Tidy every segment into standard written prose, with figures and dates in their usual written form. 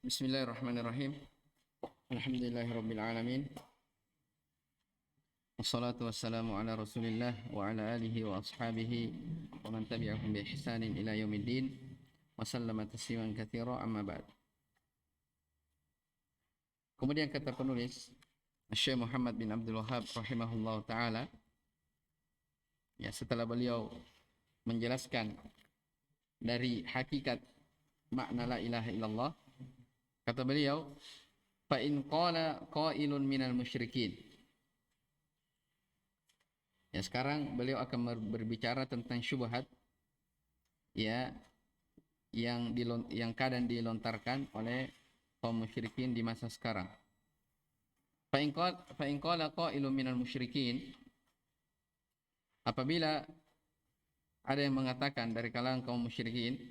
Bismillahirrahmanirrahim. Alhamdulillahirabbil alamin. Wassalatu wassalamu ala Rasulillah wa ala alihi wa ashabihi wa man tabi'ahum bi ihsanin ila yaumiddin. Wa sallama tasliman katsira, amma ba'd. Kemudian kata penulis Syekh Muhammad bin Abdul Wahhab rahimahullahu taala, ya, setelah beliau menjelaskan dari hakikat makna la ilaha illallah, kata beliau, fa in qala qailun minal musyrikin. Ya, sekarang beliau akan berbicara tentang syubhat, ya, yang kadang dilontarkan oleh kaum musyrikin di masa sekarang. Fa in qala qailun minal musyrikin, apabila ada yang mengatakan dari kalangan kaum musyrikin,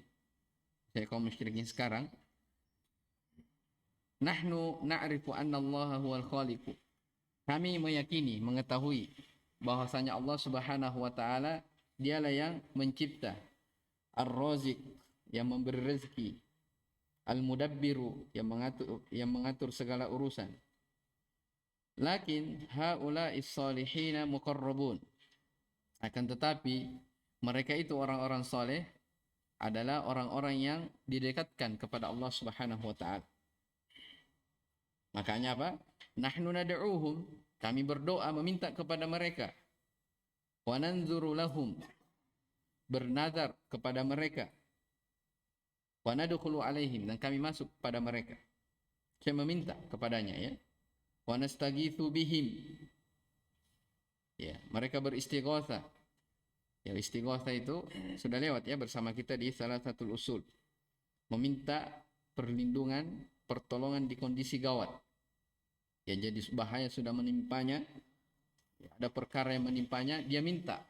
kaum musyrikin sekarang, nahnu na'rifu anna Allah huwal khaliqu. Kami meyakini, mengetahui bahwasanya Allah Subhanahu wa taala dialah yang mencipta, ar-raziq, yang memberi rezeki, al-mudabbiru, yang mengatur segala urusan. Lakin haula'is salihina muqarrabun. Akan tetapi mereka itu orang-orang saleh adalah orang-orang yang didekatkan kepada Allah Subhanahu wa taala. Makanya apa? Nahnu nad'uuhum, kami berdoa meminta kepada mereka. Wa nanzuru lahum, bernazar kepada mereka. Wa nadkhulu alaihim, dan kami masuk kepada mereka. Saya meminta kepadanya, ya. Wa nastaghitsu bihim. Ya, mereka beristighatsah. Ya, istighatsah itu sudah lewat, ya, bersama kita di salah satu usul. Meminta perlindungan, pertolongan di kondisi gawat. Ya, jadi bahaya sudah menimpanya, ya, ada perkara yang menimpanya, dia minta.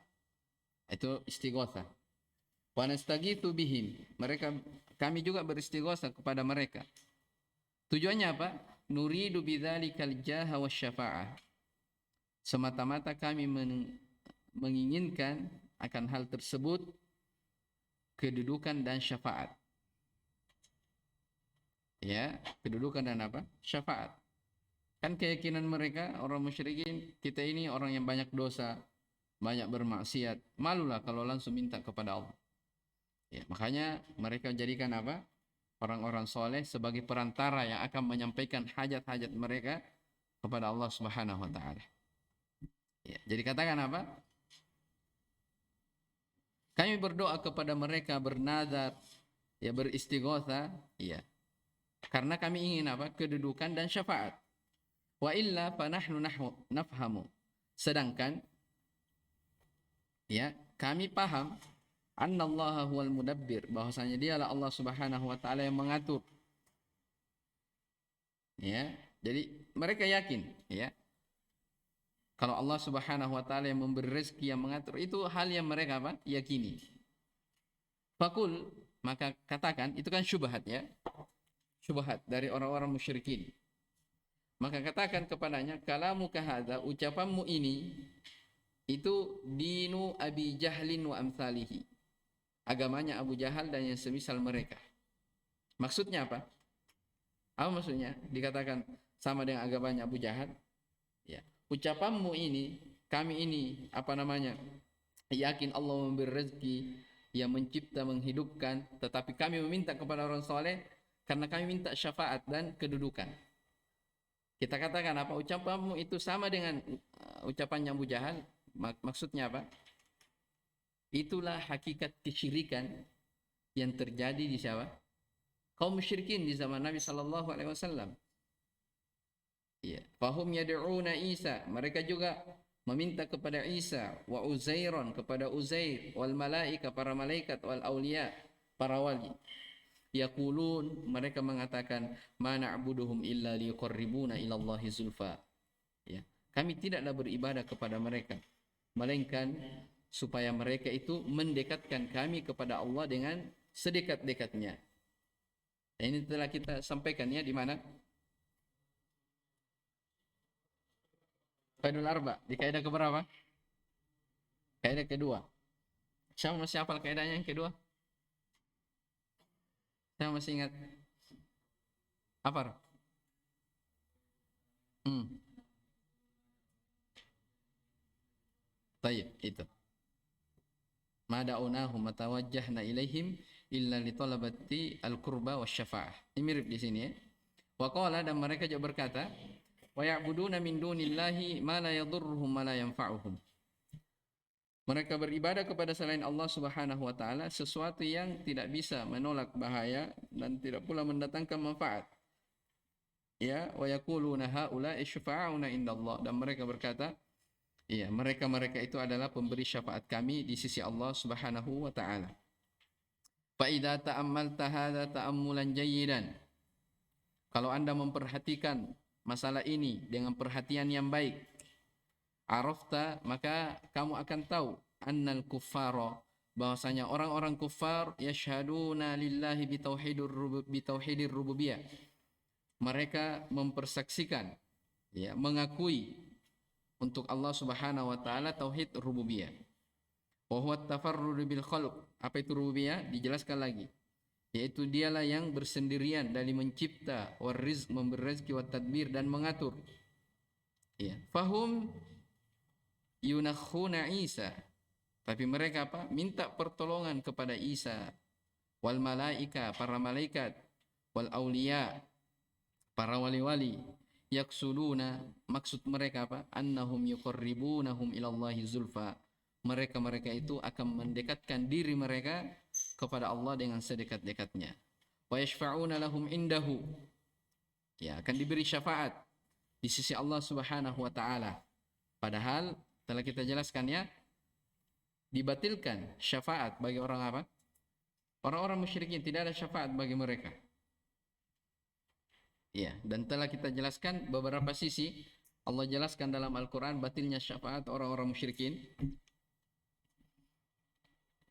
Itu istighatsah. Wa nastaghitsu bihim. Kami juga beristighatsah kepada mereka. Tujuannya apa? Nuridu bidzalikal jaha wasyafa'ah. Semata-mata kami menginginkan akan hal tersebut kedudukan dan syafaat. Ya, kedudukan dan apa? Syafaat. Kan keyakinan mereka, orang musyrikin, kita ini orang yang banyak dosa, banyak bermaksiat. Malulah kalau langsung minta kepada Allah. Ya, makanya mereka jadikan apa? Orang-orang soleh sebagai perantara yang akan menyampaikan hajat-hajat mereka kepada Allah Subhanahu wa taala. Ya, jadi katakan apa? Kami berdoa kepada mereka, bernazar, ya, beristighatsah, ya. Karena kami ingin apa? Kedudukan dan syafaat. Wa illa fa nahnu nafhamu. Sedangkan, ya, kami paham annallaha huwal mudabbir, bahwasanya dialah Allah Subhanahu wa taala yang mengatur. Ya, jadi mereka yakin, ya, kalau Allah Subhanahu wa taala yang memberi rezeki, yang mengatur, itu hal yang mereka apa? Yakini. Fakul, maka katakan, itu kan syubhat, ya. Syubhat dari orang-orang musyrikin. Maka katakan kepadanya, kalamuka hadza, ucapanmu ini itu dinu Abi Jahlin wa amsalihi. Agamanya Abu Jahal dan yang semisal mereka. Maksudnya apa? Apa maksudnya? Dikatakan sama dengan agamanya Abu Jahal. Ya. Ucapanmu ini, kami ini, apa namanya, yakin Allah memberi rezeki, yang mencipta, menghidupkan, tetapi kami meminta kepada orang soleh karena kami minta syafaat dan kedudukan. Kita katakan apa? Ucapanmu itu sama dengan ucapannya Abu Jahal. Maksudnya apa? Itulah hakikat kesyirikan yang terjadi di siapa? Kaum musyrikin di zaman Nabi sallallahu alaihi wasallam. Ya, fahum yad'una Isa, mereka juga meminta kepada Isa, wa Uzairan, kepada Uzair, wal malaika, para malaikat, wal auliya, para wali. Yaqulun, mereka mengatakan, ma na'buduhum illa liqarribuna ila Allahi zulfa. Ya, kami tidaklah beribadah kepada mereka melainkan supaya mereka itu mendekatkan kami kepada Allah dengan sedekat-dekatnya. Dan ini telah kita sampaikan, ya, di mana? Qaidul arba, di kaidah keberapa? Kaidah kedua. Siapa masih hafal kaidahnya yang kedua? Saya masih ingat. Apa? Hmm. Tayyib, itu. Ma da'unahum matawajjahna ilaihim illa li talabati al-qurba wasyafa'ah. Ini mirip di sini ya. Wa qala, dan mereka juga berkata, wa ya'buduna min dunillahi ma la yadurruhum wa la yanfa'uhum. Mereka beribadah kepada selain Allah Subhanahu wa taala sesuatu yang tidak bisa menolak bahaya dan tidak pula mendatangkan manfaat. Ya, wa yaquluna haula'i syufa'auna indallah, dan mereka berkata, iya, mereka itu adalah pemberi syafaat kami di sisi Allah Subhanahu wa taala. Fa idza ta'ammalta hadza ta'ammulan jayyidan. Kalau Anda memperhatikan masalah ini dengan perhatian yang baik, arafta, maka kamu akan tahu annal kuffara, bahwasanya orang-orang kufar yashhaduna lillahi bitauhidir rububiyah. Mereka mempersaksikan, ya, mengakui untuk Allah Subhanahu wa taala tauhid rububiyah. Wa huwa at-tafarrud bil khalq. Apa itu rububiyah? Dijelaskan lagi. Yaitu dialah yang bersendirian dari mencipta, warizq, memberi rezeki, wa tadbir, dan mengatur. Ya, fahum yunakhuna Isa. Tapi mereka apa? Minta pertolongan kepada Isa. Wal malaika, para malaikat, wal auliya, para wali-wali. Yaksuduna, maksud mereka apa? Annahum yuqarribunahum ilallahi zulfa. Mereka itu akan mendekatkan diri mereka kepada Allah dengan sedekat-dekatnya. Wa yashfa'una lahum indahu. Ya, akan diberi syafaat di sisi Allah Subhanahu wa taala. Padahal telah kita jelaskan ya, dibatilkan syafaat bagi orang apa? Orang-orang musyrikin, tidak ada syafaat bagi mereka. Ya, dan telah kita jelaskan beberapa sisi. Allah jelaskan dalam Al-Quran batilnya syafaat orang-orang musyrikin.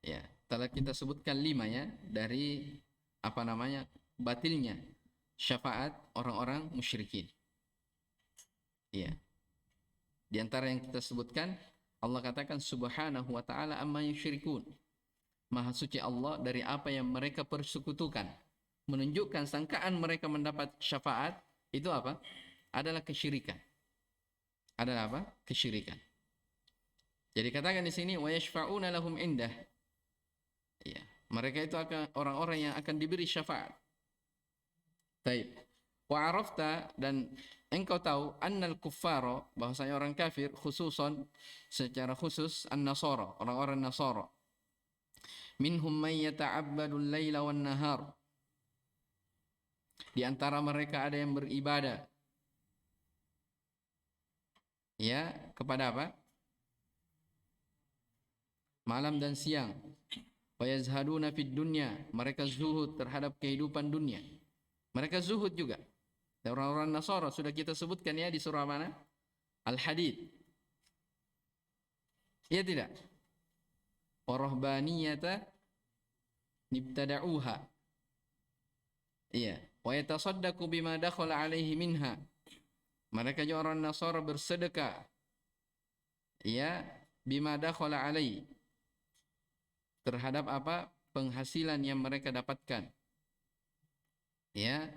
Ya, telah kita sebutkan 5 ya, dari apa namanya, batilnya syafaat orang-orang musyrikin. Ya, di antara yang kita sebutkan, Allah katakan subhanahu wa ta'ala amma yusyrikun. Maha suci Allah dari apa yang mereka persekutukan. Menunjukkan sangkaan mereka mendapat syafaat itu apa? Adalah kesyirikan. Adalah apa? Kesyirikan. Jadi katakan di sini wa yashfa'una lahum indah. Ya, mereka itu akan orang-orang yang akan diberi syafaat. Taib. Wa arafta, dan engkau tahu annal kuffara, bahwasanya orang kafir, khususon, secara khusus an-nasara, orang-orang Nasara. Minhum may yata'abbadu al-laila wan nahar. Di antara mereka ada yang beribadah, ya, kepada apa? Malam dan siang. Wa yazhaduna fid dunya. Mereka zuhud terhadap kehidupan dunia. Mereka zuhud juga. Orang-orang Nasara sudah kita sebutkan ya di surah mana? Al-Hadid. Iya tidak? Warahbaniyata nibtada'uha. Iya. Wa yatasaddaqu bima dakhala alaihi minha. Mereka juga orang Nasara bersedekah, ya, bima dakhala alaihi, terhadap apa? Penghasilan yang mereka dapatkan. Ya.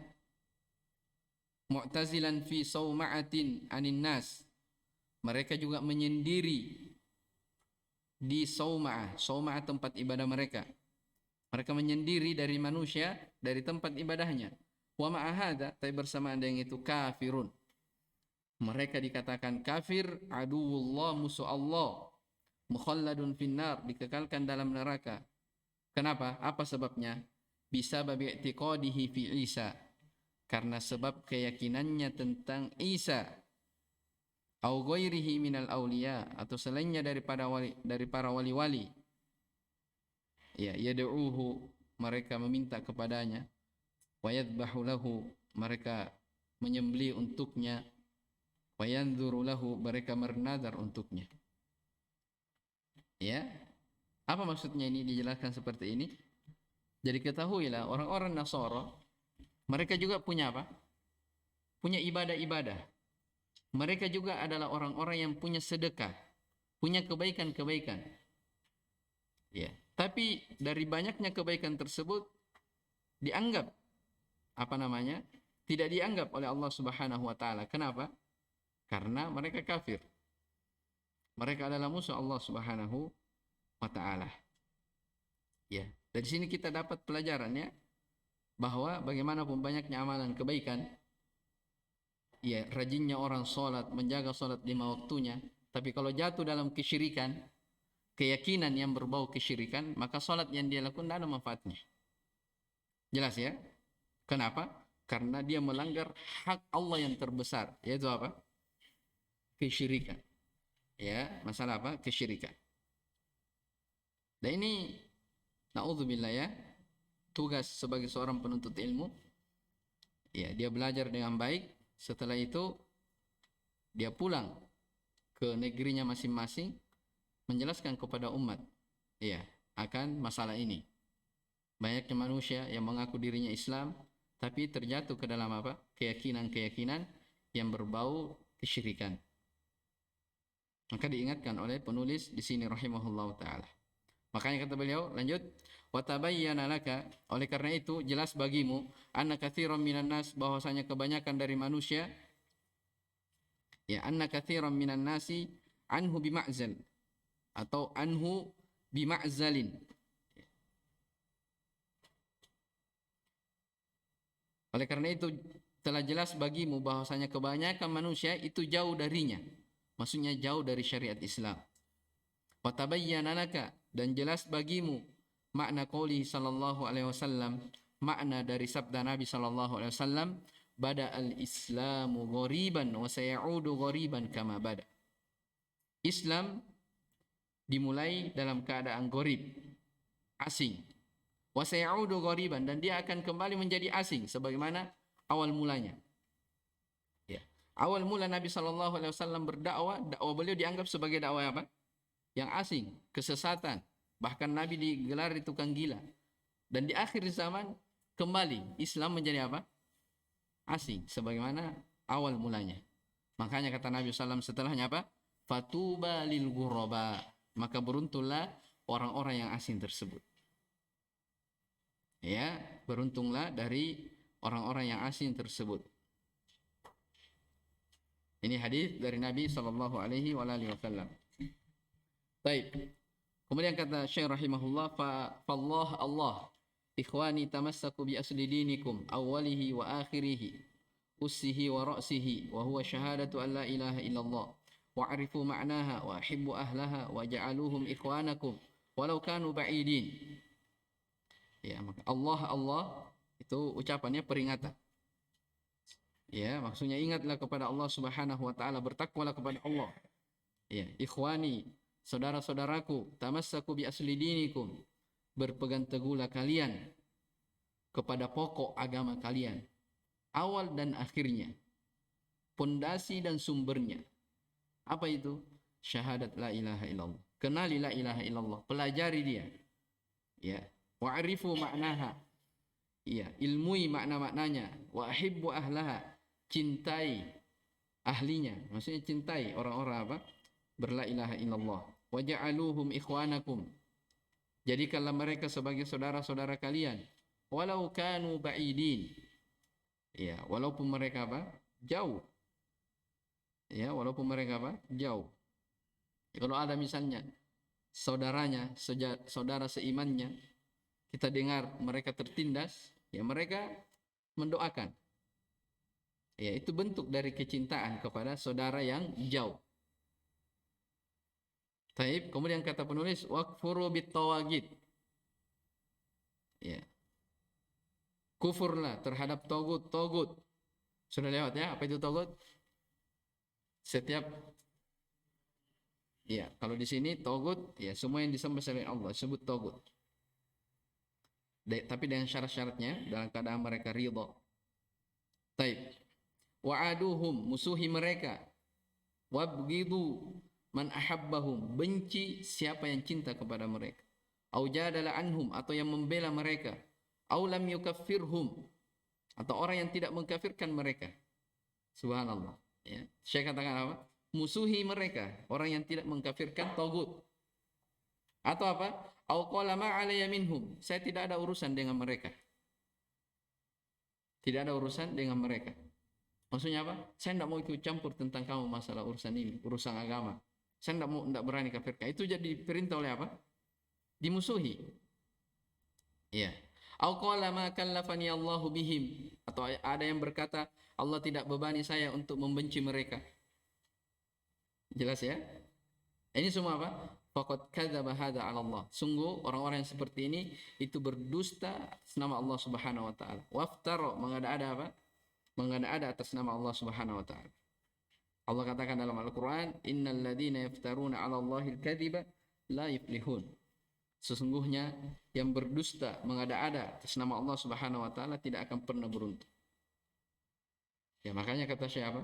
Mu'tazilan fi sawma'atin anin nas. Mereka juga menyendiri di sawma'ah. Sawma'ah tempat ibadah mereka. Mereka menyendiri dari manusia, dari tempat ibadahnya. Wa ma'ahada, tapi bersamaan dengan itu kafirun. Mereka dikatakan kafir, aduwullah, musuh Allah. Mukhalladun finnar, dikekalkan dalam neraka. Kenapa? Apa sebabnya? Bisa babi i'tiqadihi fi Isa. Karena sebab keyakinannya tentang Isa. Au ghairihi minal awliya, atau selainnya dari para wali-wali. Ya, yad'uhu, mereka meminta kepadanya. Wa yadhbahu lahu, mereka menyembelih untuknya. Wa yanzuru lahu, mereka bernazar untuknya. Ya. Apa maksudnya ini dijelaskan seperti ini? Jadi ketahuilah orang-orang Nasara, mereka juga punya apa? Punya ibadah-ibadah. Mereka juga adalah orang-orang yang punya sedekah, punya kebaikan-kebaikan. Ya. Tapi dari banyaknya kebaikan tersebut dianggap apa namanya? tidak dianggap oleh Allah Subhanahu wa taala. Kenapa? Karena mereka kafir. Mereka adalah musuh Allah Subhanahu wa taala. Ya, dari sini kita dapat pelajaran ya, bahwa bagaimanapun banyaknya amalan kebaikan, ya rajinnya orang sholat, menjaga sholat 5 waktunya, tapi kalau jatuh dalam kesyirikan, keyakinan yang berbau kesyirikan, maka sholat yang dia lakukan tidak ada manfaatnya. Jelas ya? Kenapa? Karena dia melanggar hak Allah yang terbesar, yaitu apa? Kesyirikan. Ya, masalah apa? Kesyirikan. Dan ini na'udzubillah ya, tugas sebagai seorang penuntut ilmu. Ya, dia belajar dengan baik. Setelah itu dia pulang ke negerinya masing-masing, menjelaskan kepada umat ya akan masalah ini. Banyaknya manusia yang mengaku dirinya Islam tapi terjatuh ke dalam apa? Keyakinan-keyakinan yang berbau kesyirikan. Maka diingatkan oleh penulis di sini rahimahullahu taala. Makanya kata beliau, lanjut, wa tabayyana laka, oleh karena itu jelas bagimu, anna katsiran minan nas, bahwasanya kebanyakan dari manusia, ya anna katsiran minan nasi anhu bima'zal, atau anhu bima'zalin. Oleh karena itu telah jelas bagimu bahwasanya kebanyakan manusia itu jauh darinya. Maksudnya jauh dari syariat Islam. Wa tabayyana laka, dan jelas bagimu makna qauli sallallahu alaihi wasallam, makna dari sabda Nabi sallallahu alaihi wasallam, bada al-islamu ghariban wa sayaudu ghariban kama bada. Islam dimulai dalam keadaan gharib, asing. Wa sayaudu ghariban, dan dia akan kembali menjadi asing sebagaimana awal mulanya. Ya. Awal mula Nabi sallallahu alaihi wasallam berdakwah, dakwah beliau dianggap sebagai dakwah apa? Yang asing, kesesatan. Bahkan Nabi digelar di tukang gila. Dan di akhir zaman kembali Islam menjadi apa? Asing, sebagaimana awal mulanya. Makanya kata Nabi SAW setelahnya apa? Fatuba lil ghuraba, maka beruntunglah orang-orang yang asing tersebut. Ya, beruntunglah dari orang-orang yang asing tersebut. Ini hadis dari Nabi sallallahu alaihi wasallam. Baik. Kemudian kata Syekh rahimahullah, fallah Allah ikhwani tamassaku bi asli dinikum awwalihi wa akhirihi ussihi wa ra'sihi wa huwa syahadatu an la ilaha illallah wa arifu ma'naha wa ahibbu ahlaha wa ja'aluhum ikhwanakum walau kanu ba'idin. Ya, maka Allah itu ucapannya peringatan. Ya, maksudnya ingatlah kepada Allah Subhanahu wa taala, bertakwalah kepada Allah. Ya, ikhwani, saudara-saudaraku, tamassaku bi asli dinikum, berpegang teguhlah kalian kepada pokok agama kalian, awal dan akhirnya, pondasi dan sumbernya. Apa itu? Syahadat la ilaha illallah. Kenali la ilaha illallah, pelajari dia. Ya, wa'rifu ma'naha. Ya, ilmui makna-maknanya. Wa ahibbu ahlaha, cintai ahlinya. Maksudnya cintai orang-orang apa? Berla ilaha illallah. Wa ja'aluhum ikhwanakum, jadikanlah mereka sebagai saudara-saudara kalian. Walau kanu ba'idin. Ya, walaupun mereka apa? Jauh. Ya, walaupun mereka apa? Jauh. Ya, kalau ada misalnya saudaranya, saudara seimannya, kita dengar mereka tertindas, ya mereka mendoakan. Ya, itu bentuk dari kecintaan kepada saudara yang jauh. Taib, kemudian kata penulis, wakfuru bitawagid. Ya. Kufurlah terhadap togut. Sudah lewat ya, apa itu togut? Setiap, ya, kalau di sini togut, ya semua yang disembah selain Allah sebut togut. Tapi dengan syarat-syaratnya, dalam keadaan mereka ridha. Taib. Wa'aduhum, musuhi mereka. Wabghidu man ahabbahum, benci siapa yang cinta kepada mereka. Au jadala anhum, atau yang membela mereka. Au lam yukaffirhum, atau orang yang tidak mengkafirkan mereka. Subhanallah. Ya. Saya katakan apa? Musuhi mereka, orang yang tidak mengkafirkan tagut. Atau apa? Au qala ma alayya minhum, saya tidak ada urusan dengan mereka. Tidak ada urusan dengan mereka. Maksudnya apa? Saya tidak mau ikut campur tentang kamu masalah urusan ini, urusan agama. Saya tidak berani kafirkan. Itu jadi perintah oleh apa? Dimusuhi. Iya. Au qala ma kallafani Allahu bihim, atau ada yang berkata Allah tidak bebani saya untuk membenci mereka. Jelas ya? Ini semua apa? Faqad kadzdzaba hadza 'ala Allah. Sungguh orang-orang yang seperti ini itu berdusta atas nama Allah Subhanahu wa taala. Waftara, mengada-ada apa? Mengada-ada atas nama Allah Subhanahu wa taala. Allah katakan dalam Al-Qur'an, "Innal ladzina yaftaruna 'ala Allahil kadziba la yuflihun." Sesungguhnya yang berdusta mengada-ada atas nama Allah Subhanahu wa taala tidak akan pernah beruntung. Ya makanya kata siapa?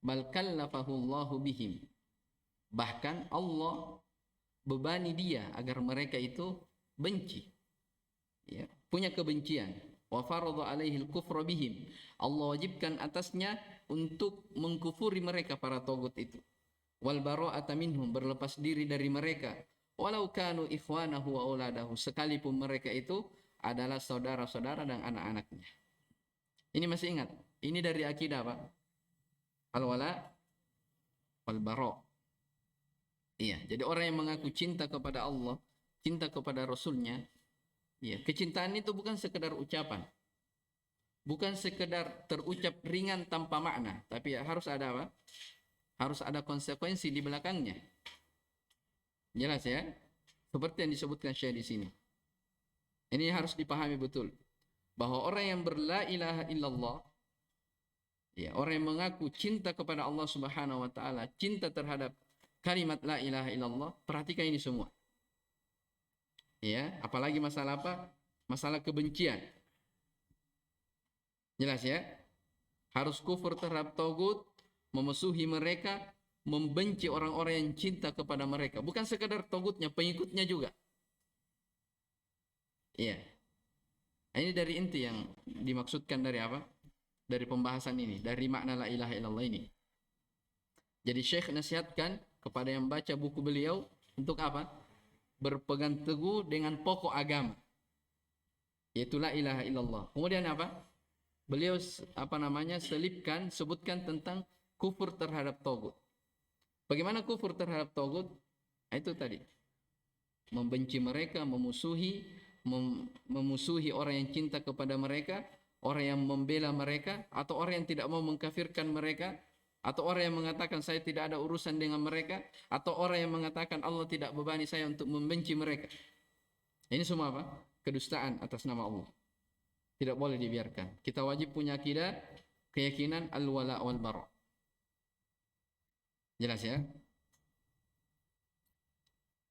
Bal kallafahu Allahu bihim. Bahkan Allah bebani dia agar mereka itu benci. Ya, punya kebencian. Wa farada alaihi al-kufra bihim. Allah wajibkan atasnya untuk mengkufuri mereka para tagut itu. Wal bara'ata minhum, berlepas diri dari mereka. Walau kanu ikhwanahu wa auladahu, sekalipun mereka itu adalah saudara-saudara dan anak-anaknya. Ini masih ingat? Ini dari akidah apa? Al-wala wal bara'. Iya, jadi orang yang mengaku cinta kepada Allah, cinta kepada Rasulnya, ya, kecintaan itu bukan sekedar ucapan. Bukan sekedar terucap ringan tanpa makna, tapi harus ada apa? Harus ada konsekuensi di belakangnya. Jelas ya? Seperti yang disebutkan Syekh di sini. Ini harus dipahami betul. Bahwa orang yang berla ilaha illallah, ya, orang yang mengaku cinta kepada Allah Subhanahu wa taala, cinta terhadap kalimat la ilaha illallah, perhatikan ini semua. Ya, apalagi masalah apa? Masalah kebencian. Jelas ya? Harus kufur terhadap tagut, memusuhi mereka, membenci orang-orang yang cinta kepada mereka. Bukan sekadar tagutnya, pengikutnya juga. Iya. Ini dari inti yang dimaksudkan dari apa? Dari pembahasan ini, dari makna la ilaha illallah ini. Jadi Syekh nasihatkan kepada yang baca buku beliau untuk apa? Berpegang teguh dengan pokok agama, yaitu la ilaha illallah. Kemudian apa? Beliau sebutkan tentang kufur terhadap tagut. Bagaimana kufur terhadap tagut? Itu tadi. Membenci mereka, memusuhi orang yang cinta kepada mereka, orang yang membela mereka, atau orang yang tidak mau mengkafirkan mereka, atau orang yang mengatakan saya tidak ada urusan dengan mereka, atau orang yang mengatakan Allah tidak bebani saya untuk membenci mereka. Ini semua apa? Kedustaan atas nama Allah. Tidak boleh dibiarkan. Kita wajib punya akidah, keyakinan al-wala wal bara'. Jelas ya?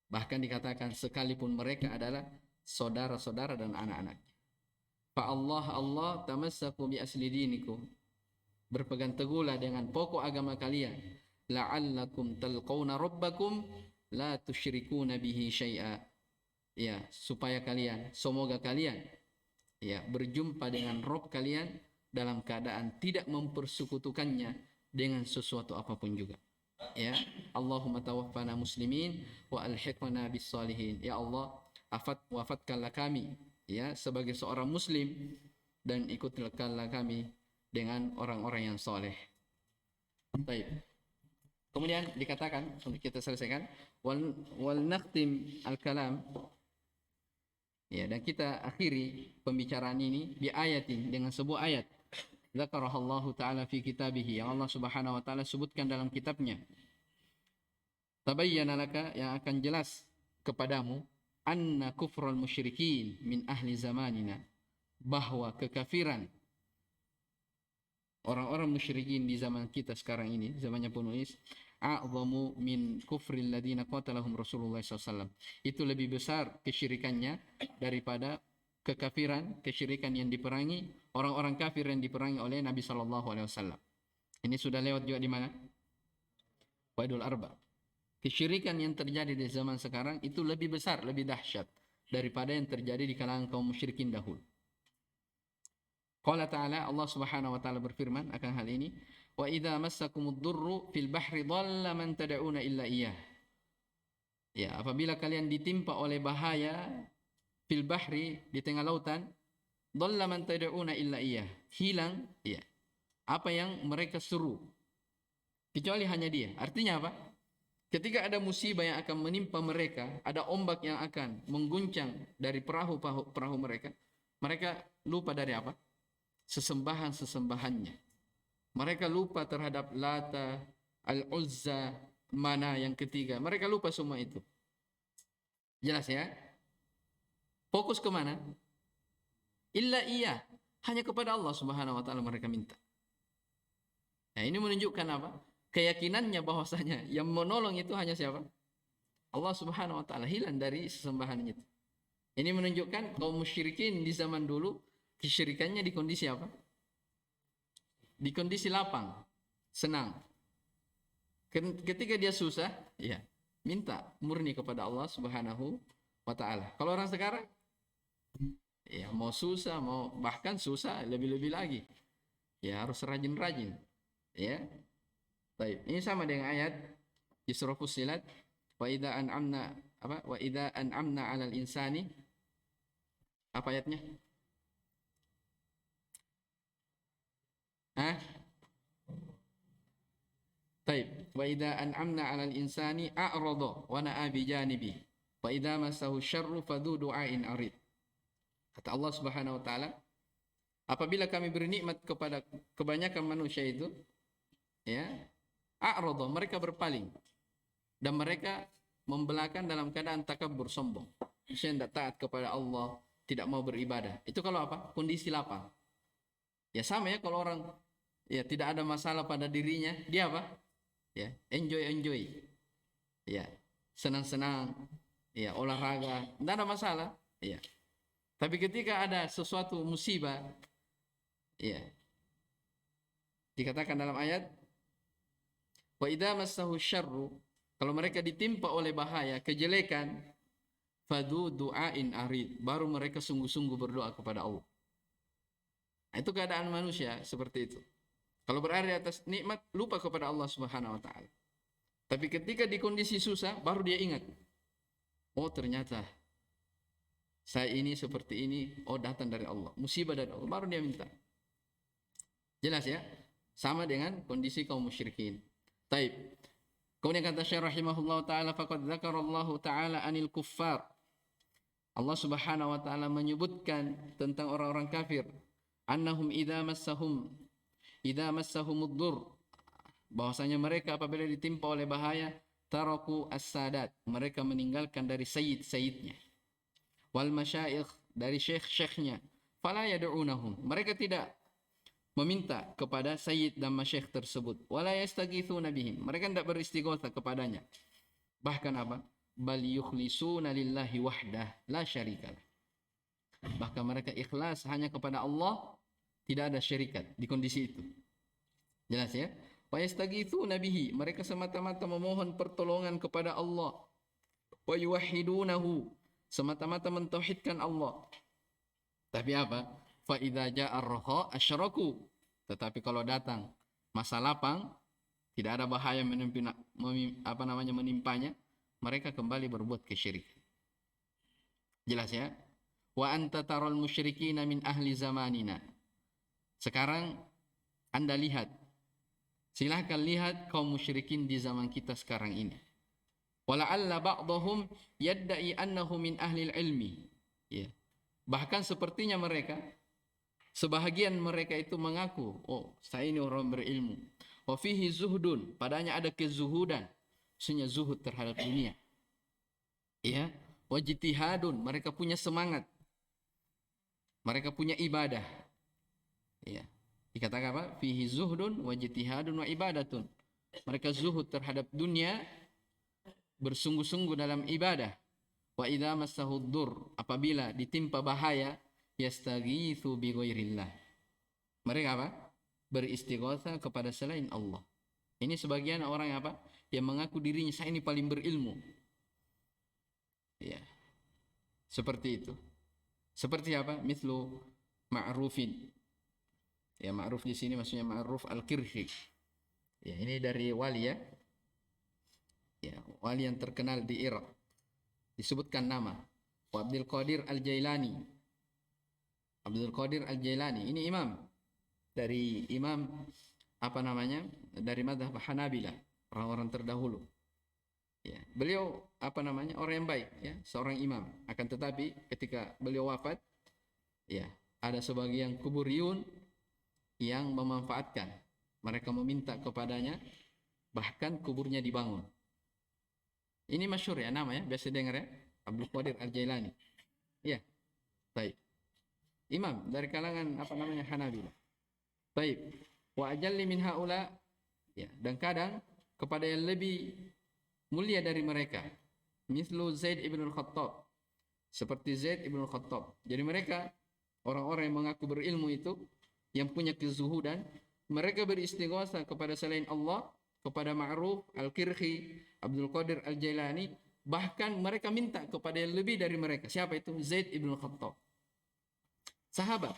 Bahkan dikatakan sekalipun mereka adalah saudara-saudara dan anak-anaknya. Fa Allah tamassaku bi asli dinikum. Berpegang teguhlah dengan pokok agama kalian. La'allakum talqawna rabbakum la tusyrikuna bihi syai'a. Ya, supaya kalian, semoga kalian ya berjumpa dengan Rabb kalian dalam keadaan tidak mempersekutukannya dengan sesuatu apapun juga. Ya, Allahumma tawaffana muslimin wa alhiqna bis salihin. Ya Allah, wafatkanlah kami ya sebagai seorang muslim dan ikutkanlah kami dengan orang-orang yang soleh. Baik. Kemudian dikatakan untuk kita selesaikan wal nakhtim al-kalam. Ya, dan kita akhiri pembicaraan ini di ayatin dengan sebuah ayat. Dzakarahallahu ta'ala fi kitabih, yang Allah Subhanahu wa taala sebutkan dalam kitabnya. Tabayyana laka, yang akan jelas kepadamu, anna kufral musyrikin min ahli zamanina, bahwa kekafiran orang-orang musyrikin di zaman kita sekarang ini, zamannya penulis, a'zamu min kufril ladina qatalahum Rasulullah SAW. Itu lebih besar kesyirikannya daripada kesyirikan yang diperangi orang-orang kafir yang diperangi oleh Nabi SAW. Ini sudah lewat juga di mana? Waidul Arba. Kesyirikan yang terjadi di zaman sekarang itu lebih besar, lebih dahsyat daripada yang terjadi di kalangan kaum musyrikin dahulu. Qala ta'ala, Allah Subhanahu wa taala berfirman akan hal ini, wa idza massakumud durru fil bahri dhalla man tad'una illa iyyah. Ya, apabila kalian ditimpa oleh bahaya fil bahri, di tengah lautan, dhalla man tad'una illa iyyah. Hilang ya apa yang mereka seru kecuali hanya dia. Artinya apa? Ketika ada musibah yang akan menimpa mereka, ada ombak yang akan mengguncang dari perahu mereka, mereka lupa dari apa? Sesembahan-sesembahannya. Mereka lupa terhadap Lata, Al-Uzza, Mana yang ketiga. Mereka lupa semua itu. Jelas ya? Fokus kemana? Illa iya. Hanya kepada Allah Subhanahu wa taala mereka minta. Nah, ini menunjukkan apa? Keyakinannya bahwasanya yang menolong itu hanya siapa? Allah Subhanahu wa taala, hilang dari sesembahan itu. Ini menunjukkan kaum musyrikin di zaman dulu kesyirikannya di kondisi apa? Di kondisi lapang, senang. Ketika dia susah, ya, minta murni kepada Allah Subhanahu wa taala. Kalau orang sekarang ya mau susah, mau bahkan susah lebih-lebih lagi. Ya harus rajin-rajin. Ya. Baik, ini sama dengan ayat di surah Fussilat, wa idza an'amna apa? Wa idza an'amna 'alal insani. Apa ayatnya? Hah? Baik, wa idza an'amna 'alal insani a'rada wa na'a bi janibi. Wa idza massahu syarru fadhu du'ain arid. Kata Allah Subhanahu wa taala, apabila kami beri nikmat kepada kebanyakan manusia itu, ya, a'rada, mereka berpaling dan mereka membelakang dalam keadaan takabur, sombong. Saya tidak taat kepada Allah, tidak mau beribadah. Itu kalau apa? Kondisi lapang. Ya sama ya kalau orang ya tidak ada masalah pada dirinya, dia apa? Ya, enjoy. Ya, senang-senang, ya, olahraga, tidak ada masalah, ya. Tapi ketika ada sesuatu musibah, ya, dikatakan dalam ayat, wa idza massahu syarru, kalau mereka ditimpa oleh bahaya, kejelekan, fadu du'ain arid, baru mereka sungguh-sungguh berdoa kepada Allah. Nah, itu keadaan manusia seperti itu. Kalau berada di atas nikmat, lupa kepada Allah Subhanahu wa taala. Tapi ketika di kondisi susah, baru dia ingat. Oh, ternyata saya ini seperti ini, oh datang dari Allah, musibah dari Allah, baru dia minta. Jelas ya? Sama dengan kondisi kaum musyrikin. Taib. Kemudian kata Syekh rahimahullah taala, faqad dzakarallahu taala anil kuffar. Allah Subhanahu wa taala menyebutkan tentang orang-orang kafir, annahum idza massahumud dur, bahwasanya mereka apabila ditimpa oleh bahaya, taraku as-sadat, mereka meninggalkan dari sayyid-sayyidnya, wal masyayikh, dari syekh-syekhnya, fala yad'unahum, mereka tidak meminta kepada sayyid dan masyayikh tersebut, wala yastaghithuna bihim, mereka tidak beristighatsah kepadanya. Bahkan apa? Bal yukhlisuna lillahi wahdah la syarikalah, bahkan mereka ikhlas hanya kepada Allah, tidak ada syarikat di kondisi itu. Jelas ya? Wa yastaghithuna bihi, mereka semata-mata memohon pertolongan kepada Allah. Wa yuwahhidunahu, semata-mata mentauhidkan Allah. Tapi apa? Fa idza ja'a ar-raha asyraku, tetapi kalau datang masa lapang, tidak ada bahaya menimpanya, mereka kembali berbuat kesyirikan. Jelas ya? Wa anta taral musyrikina min ahli zamanina. Sekarang Anda lihat, silahkan lihat kaum musyrikin di zaman kita sekarang ini. Wala'alla ba'dahum yadda'i annahu min ahli ilmi. Ya. Bahkan sepertinya mereka, sebahagian mereka itu mengaku, oh saya ini orang berilmu. Wa fihi zuhdun, padanya ada kezuhudan, maksudnya zuhud terhadap dunia. Ya, wajtihadun, mereka punya semangat. Mereka punya ibadah. Ya. Dikatakan apa? Fihi zuhdun wajtihadun wa ibadatun. Mereka zuhud terhadap dunia, bersungguh-sungguh dalam ibadah. Wa idza massahud dur, apabila ditimpa bahaya, yastaghitsu bi ghairillah. Mereka apa? Beristighatsah kepada selain Allah. Ini sebagian orang apa? Yang mengaku dirinya saya ini paling berilmu. Ya. Seperti itu. Seperti apa? Mithlu Ma'rufin. Ya, Ma'ruf di sini maksudnya Ma'ruf Al-Kirhi. Ya, ini dari wali ya. Ya, wali yang terkenal di Irak. Disebutkan nama. Wa Abdul Qadir Al-Jailani. Abdul Qadir Al-Jailani. Ini imam dari apa namanya? Dari mazhab Hanabilah, orang-orang terdahulu. Ya, beliau apa namanya? Orang yang baik, ya, seorang imam. Akan tetapi ketika beliau wafat, ya, ada sebagian kuburiyun yang memanfaatkan. Mereka meminta kepadanya bahkan kuburnya dibangun. Ini masyhur ya nama ya, biasa dengar ya, Abdul Qadir Al-Jailani. Ya, baik. Imam dari kalangan apa namanya Hanabilah. Baik. Wa ajalli min haula, ya, dan kadang kepada yang lebih mulia dari mereka. Mislu Zaid ibn al-Khattab. Seperti Zaid ibn al-Khattab. Jadi mereka orang-orang yang mengaku berilmu itu, yang punya kezuhudan, mereka beristighatsah kepada selain Allah, kepada Ma'ruf Al-Kirkhi, Abdul Qadir Al-Jailani, bahkan mereka minta kepada yang lebih dari mereka. Siapa itu? Zaid ibn al-Khattab. Sahabat.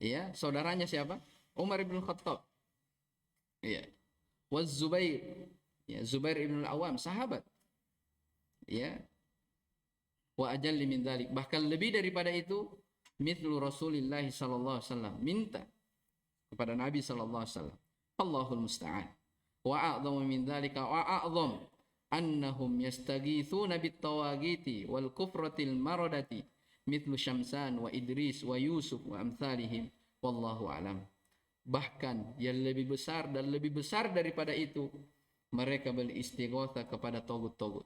Ya, saudaranya siapa? Umar ibn al-Khattab. Ya. Wa Zubair. Ya, Zubair ibn al-Awam, sahabat. Ya. Wa ajalli min dzalik. Bahkan lebih daripada itu, mithlu Rasulillah sallallahu alaihi wasallam, minta kepada Nabi sallallahu alaihi wasallam. Allahul musta'an. Wa a'dhamu min dzalika wa a'dham annahum yastaghithuna bit tawagiti wal kufratil maradati mithlu Syamsan wa Idris wa Yusuf wa amsalihim wallahu alam. Bahkan yang lebih besar dan lebih besar daripada itu, mereka beristighatsah kepada togut-togut.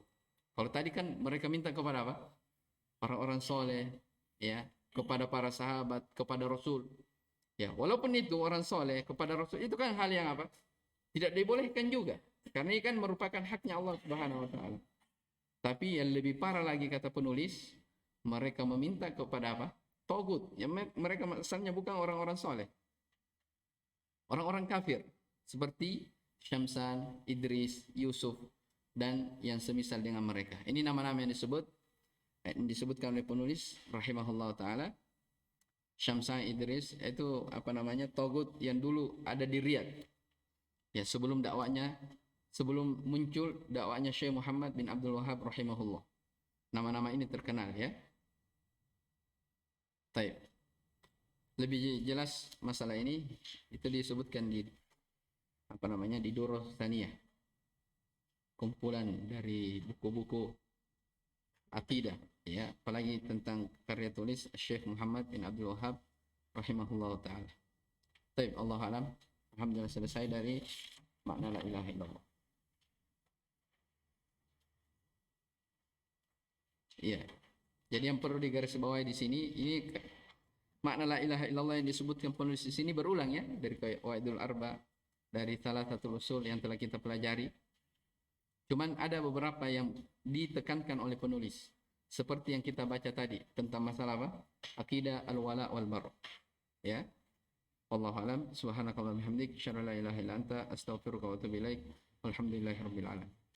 Kalau tadi kan mereka minta kepada apa? Orang-orang soleh, ya, kepada para sahabat, kepada Rasul. Ya, walaupun itu orang soleh kepada Rasul, itu kan hal yang apa? Tidak dibolehkan juga. Karena ini kan merupakan haknya Allah Subhanahu wa taala. Tapi yang lebih parah lagi kata penulis, mereka meminta kepada apa? Togut. Ya, mereka asalnya bukan orang-orang soleh. Orang-orang kafir seperti Syamsan, Idris, Yusuf, dan yang semisal dengan mereka. Ini nama-nama yang disebutkan oleh penulis rahimahullah taala. Syamsan, Idris itu apa namanya? Togut yang dulu ada di Riyadh. Ya, sebelum muncul dakwanya Syekh Muhammad bin Abdul Wahhab rahimahullah. Nama-nama ini terkenal ya. Baik. Lebih jelas masalah ini itu disebutkan di apa namanya? Di Durrus Tsaniyah. Kumpulan dari buku-buku akidah, ya, apalagi tentang karya tulis Syekh Muhammad bin Abdul Wahhab rahimahullah taala. Baik, Allah alam. Alhamdulillah selesai dari makna la ilaha illallah. Iya. Jadi yang perlu digarisbawahi di sini, ini makna la ilaha illallah yang disebutkan penulis di sini berulang ya, dari Qawaidul Arba, dari Thalathatul Usul yang telah kita pelajari. Cuman ada beberapa yang ditekankan oleh penulis, seperti yang kita baca tadi tentang masalah apa? Akidah al-wala wal bara. Ya. Wallahu alam. Subhanakallahumma hamdik, asyhadu an la ilaha illa anta, astaghfiruka wa atubu ilaik. Walhamdulillahirabbil alamin.